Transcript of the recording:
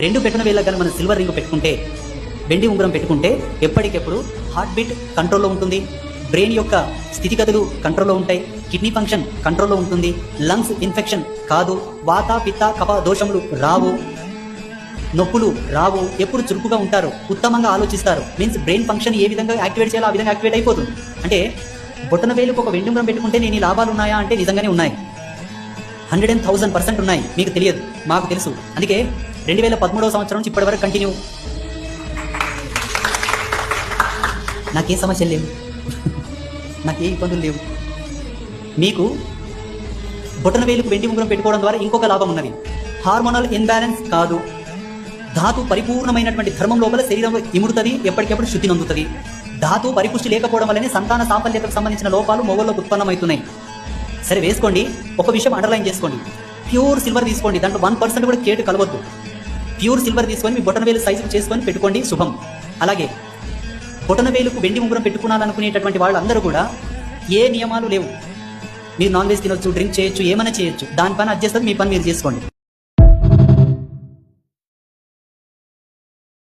రెండు పెట్టిన వేళ్ళకి కానీ మనం సిల్వర్ రింగ్ పెట్టుకుంటే, వెండి ఉంగరం పెట్టుకుంటే ఎప్పటికెప్పుడు హార్ట్ బీట్ కంట్రోల్లో ఉంటుంది, బ్రెయిన్ యొక్క స్థితిగతులు కంట్రోల్లో ఉంటాయి, కిడ్నీ ఫంక్షన్ కంట్రోల్లో ఉంటుంది, లంగ్స్ ఇన్ఫెక్షన్ కాదు, వాత పిత్త కఫ దోషములు రావు, నొప్పులు రావు, ఎప్పుడు చురుకుగా ఉంటారు, ఉత్తమంగా ఆలోచిస్తారు. మీన్స్ బ్రెయిన్ ఫంక్షన్ ఏ విధంగా యాక్టివేట్ చేయాలో ఆ విధంగా యాక్టివేట్ అయిపోతుంది. అంటే బొట్టన వేలుకు ఒక వెండి ఉంగరం పెట్టుకుంటే నేను ఈ లాభాలు ఉన్నాయా అంటే నిజంగానే ఉన్నాయి. 100,000% ఉన్నాయి. మీకు తెలియదు, మాకు తెలుసు. అందుకే 2013వ సంవత్సరం నుంచి ఇప్పటి వరకు కంటిన్యూ. నాకే సమస్యలు లేవు, నాకే ఇబ్బందులు లేవు. మీకు బొటన వేలుకు వెండి ఉంగరం పెట్టుకోవడం ద్వారా ఇంకొక లాభం ఉన్నది. హార్మోనల్ ఇన్బ్యాలెన్స్ కాదు, ధాతు పరిపూర్ణమైనటువంటి ధర్మం లోపల శరీరంలో ఇముడుతుంది, ఎప్పటికెప్పుడు శుద్ధి నందుతుంది. ధాతు పరిపుష్టి లేకపోవడం వల్లనే సంతాన సాఫల్యతకు సంబంధించిన లోపాలు మొగల్లో ఉత్పన్నమవుతున్నాయి. సరే వేసుకోండి. ఒక విషయం అండర్లైన్ చేసుకోండి, ప్యూర్ సిల్వర్ తీసుకోండి, దాంట్లో 1% కూడా కేటు కలవద్దు. ప్యూర్ సిల్వర్ తీసుకొని మీ బొటనవేలు సైజు చేసుకొని పెట్టుకోండి, శుభం. అలాగే బొటనవేలుకు వెండి ఉంగరం పెట్టుకున్నాలనుకునేటటువంటి వాళ్ళందరూ కూడా ఏ నియమాలు లేవు. మీరు నాన్ వెజ్ తినొచ్చు, డ్రింక్ చేయొచ్చు, ఏమైనా చేయొచ్చు, దాని పని అడ్జస్ట్ మీ పని మీరు చేసుకోండి.